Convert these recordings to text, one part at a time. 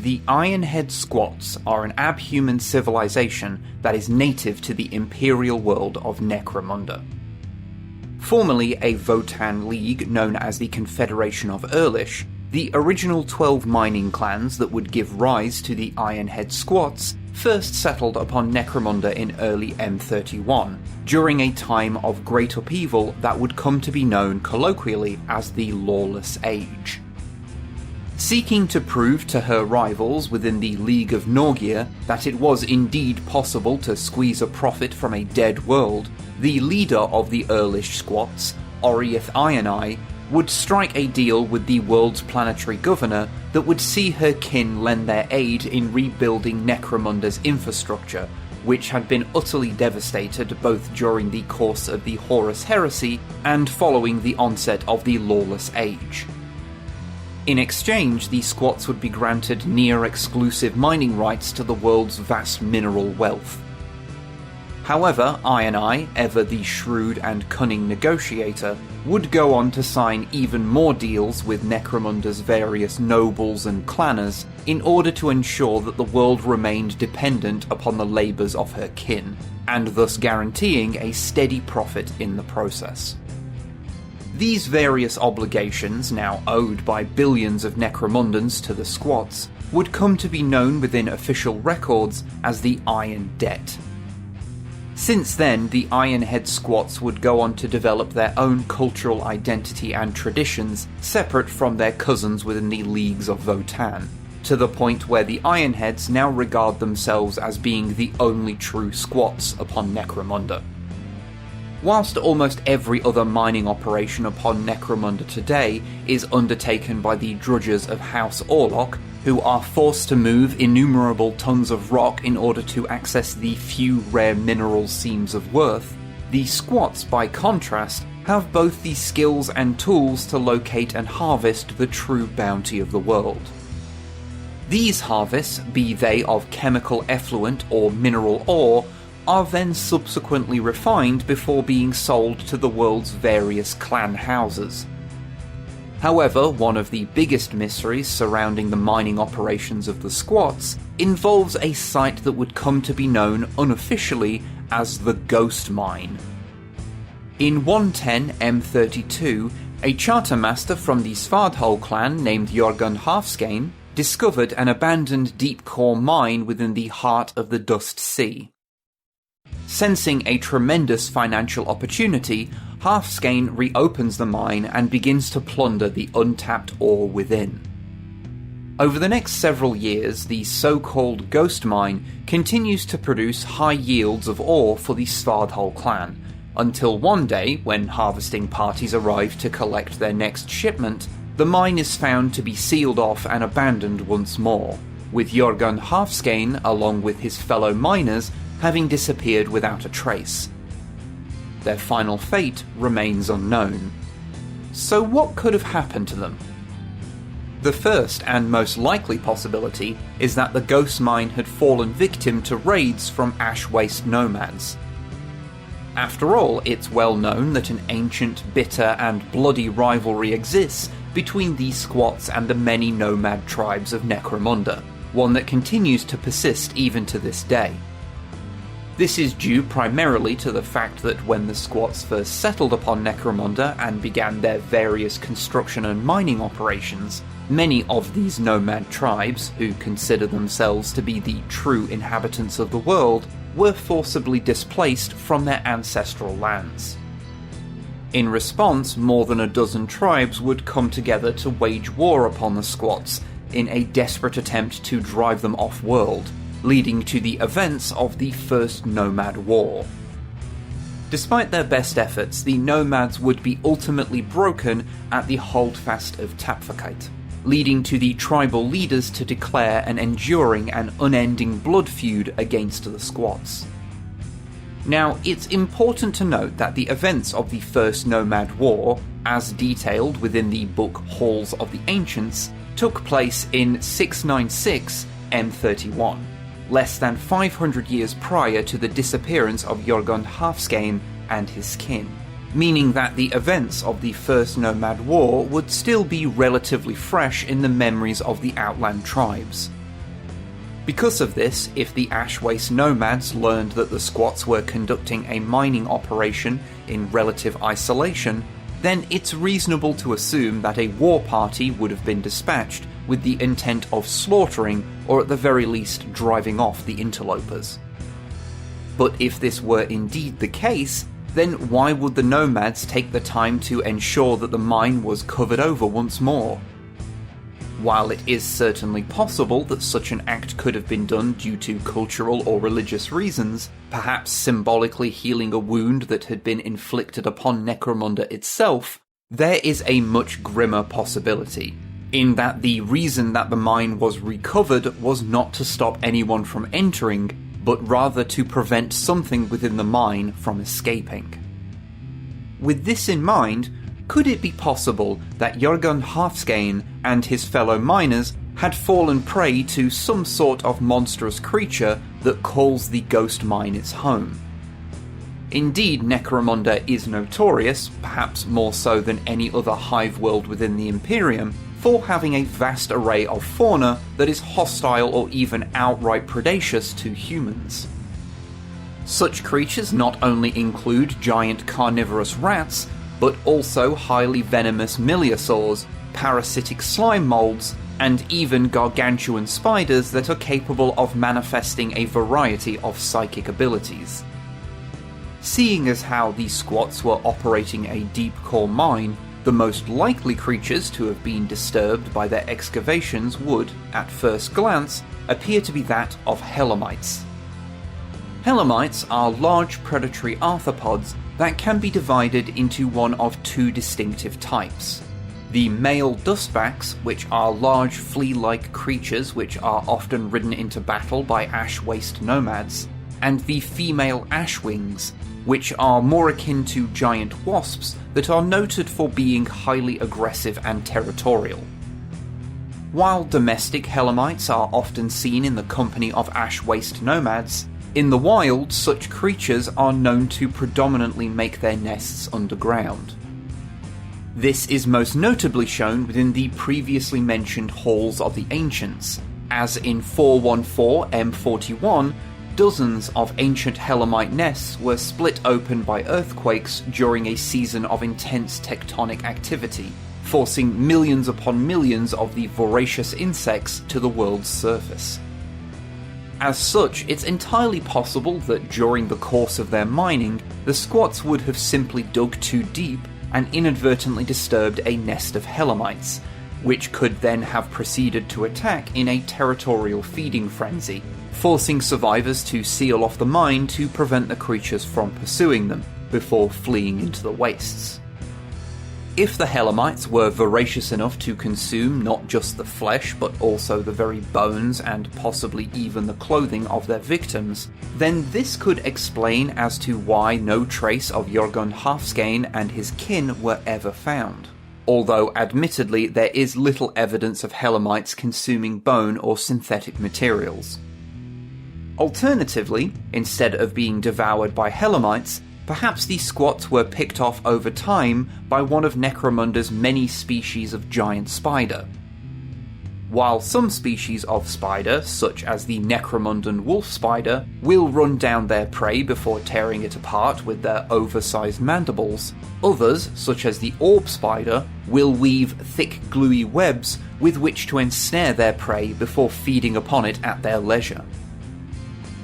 The Ironhead Squats are an abhuman civilization that is native to the imperial world of Necromunda. Formerly a Votann league known as the Confederation of Erlish, the original 12 mining clans that would give rise to the Ironhead Squats first settled upon Necromunda in early M31, during a time of great upheaval that would come to be known colloquially as the Lawless Age. Seeking to prove to her rivals within the League of Norgir that it was indeed possible to squeeze a profit from a dead world, the leader of the Erlish Squats, Oriath Ironeye, would strike a deal with the world's planetary governor that would see her kin lend their aid in rebuilding Necromunda's infrastructure, which had been utterly devastated both during the course of the Horus Heresy and following the onset of the Lawless Age. In exchange, the Squats would be granted near-exclusive mining rights to the world's vast mineral wealth. However, Ironeye, ever the shrewd and cunning negotiator, would go on to sign even more deals with Necromunda's various nobles and clanners in order to ensure that the world remained dependent upon the labours of her kin, and thus guaranteeing a steady profit in the process. These various obligations, now owed by billions of Necromundans to the Squats, would come to be known within official records as the Iron Debt. Since then, the Ironhead Squats would go on to develop their own cultural identity and traditions separate from their cousins within the Leagues of Votann, to the point where the Ironheads now regard themselves as being the only true Squats upon Necromunda. Whilst almost every other mining operation upon Necromunda today is undertaken by the drudgers of House Orlok, who are forced to move innumerable tons of rock in order to access the few rare mineral seams of worth, the Squats, by contrast, have both the skills and tools to locate and harvest the true bounty of the world. These harvests, be they of chemical effluent or mineral ore, are then subsequently refined before being sold to the world's various clan houses. However, one of the biggest mysteries surrounding the mining operations of the Squats involves a site that would come to be known unofficially as the Ghost Mine. In 110 M32, a chartermaster from the Svardhol clan named Yorgun Halfskein discovered an abandoned deep-core mine within the heart of the Dust Sea. Sensing a tremendous financial opportunity, Halfskein reopens the mine and begins to plunder the untapped ore within. Over the next several years, the so-called Ghost Mine continues to produce high yields of ore for the Svardhol clan, until one day, when harvesting parties arrive to collect their next shipment, the mine is found to be sealed off and abandoned once more, with Yorgun Halfskein, along with his fellow miners, having disappeared without a trace. Their final fate remains unknown. So what could have happened to them? The first and most likely possibility is that the Ghost Mine had fallen victim to raids from Ash Waste nomads. After all, it's well known that an ancient, bitter and bloody rivalry exists between these Squats and the many nomad tribes of Necromunda, one that continues to persist even to this day. This is due primarily to the fact that when the Squats first settled upon Necromunda and began their various construction and mining operations, many of these nomad tribes, who consider themselves to be the true inhabitants of the world, were forcibly displaced from their ancestral lands. In response, more than a dozen tribes would come together to wage war upon the Squats in a desperate attempt to drive them off-world, leading to the events of the First Nomad War. Despite their best efforts, the nomads would be ultimately broken at the Holdfast of Tapfakite, leading to the tribal leaders to declare an enduring and unending blood feud against the Squats. Now, it's important to note that the events of the First Nomad War, as detailed within the book Halls of the Ancients, took place in 696 M31. Less than 500 years prior to the disappearance of Yorgun Halfskein and his kin, meaning that the events of the First Nomad War would still be relatively fresh in the memories of the Outland tribes. Because of this, if the Ash Waste nomads learned that the squats were conducting a mining operation in relative isolation, then it's reasonable to assume that a war party would have been dispatched with the intent of slaughtering, or at the very least driving off the interlopers. But if this were indeed the case, then why would the nomads take the time to ensure that the mine was covered over once more? While it is certainly possible that such an act could have been done due to cultural or religious reasons, perhaps symbolically healing a wound that had been inflicted upon Necromunda itself, there is a much grimmer possibility, in that the reason that the mine was recovered was not to stop anyone from entering, but rather to prevent something within the mine from escaping. With this in mind, could it be possible that Yorgun Halfskein and his fellow miners had fallen prey to some sort of monstrous creature that calls the ghost mine its home? Indeed, Necromunda is notorious, perhaps more so than any other hive world within the Imperium, for having a vast array of fauna that is hostile or even outright predacious to humans. Such creatures not only include giant carnivorous rats, but also highly venomous miliosaurs, parasitic slime molds, and even gargantuan spiders that are capable of manifesting a variety of psychic abilities. Seeing as how these squats were operating a deep core mine, the most likely creatures to have been disturbed by their excavations would, at first glance, appear to be that of Helamites. Helamites are large predatory arthropods that can be divided into one of two distinctive types. The male dustbacks, which are large flea-like creatures which are often ridden into battle by ash waste nomads, and the female ashwings, which are more akin to giant wasps that are noted for being highly aggressive and territorial. While domestic Helamites are often seen in the company of ash waste nomads, in the wild such creatures are known to predominantly make their nests underground. This is most notably shown within the previously mentioned Halls of the Ancients, as in 414M41, dozens of ancient Helamite nests were split open by earthquakes during a season of intense tectonic activity, forcing millions upon millions of the voracious insects to the world's surface. As such, it's entirely possible that during the course of their mining, the squats would have simply dug too deep and inadvertently disturbed a nest of Helamites, which could then have proceeded to attack in a territorial feeding frenzy, forcing survivors to seal off the mine to prevent the creatures from pursuing them, before fleeing into the wastes. If the Helamites were voracious enough to consume not just the flesh but also the very bones and possibly even the clothing of their victims, then this could explain as to why no trace of Yorgun Halfskein and his kin were ever found. Although admittedly there is little evidence of Helamites consuming bone or synthetic materials. Alternatively, instead of being devoured by Helamites, perhaps these squats were picked off over time by one of Necromunda's many species of giant spider. While some species of spider, such as the Necromundan wolf spider, will run down their prey before tearing it apart with their oversized mandibles, others, such as the orb spider, will weave thick gluey webs with which to ensnare their prey before feeding upon it at their leisure.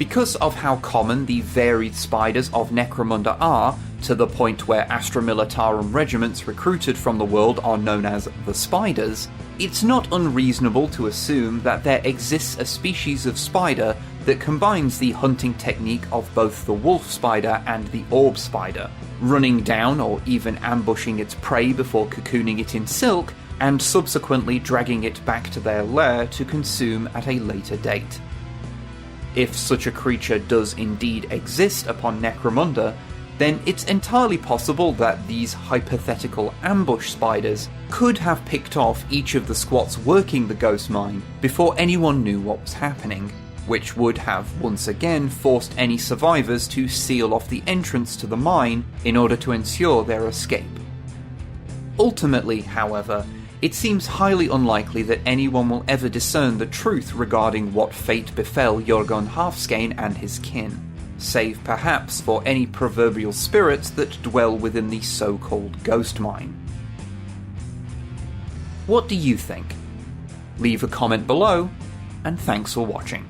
Because of how common the varied spiders of Necromunda are, to the point where Astra Militarum regiments recruited from the world are known as the Spiders, it's not unreasonable to assume that there exists a species of spider that combines the hunting technique of both the wolf spider and the orb spider, running down or even ambushing its prey before cocooning it in silk, and subsequently dragging it back to their lair to consume at a later date. If such a creature does indeed exist upon Necromunda, then it's entirely possible that these hypothetical ambush spiders could have picked off each of the squats working the ghost mine before anyone knew what was happening, which would have once again forced any survivors to seal off the entrance to the mine in order to ensure their escape. Ultimately, however, It seems highly unlikely that anyone will ever discern the truth regarding what fate befell Yorgun Halfskein and his kin, save perhaps for any proverbial spirits that dwell within the so-called ghost mine. What do you think? Leave a comment below, and thanks for watching.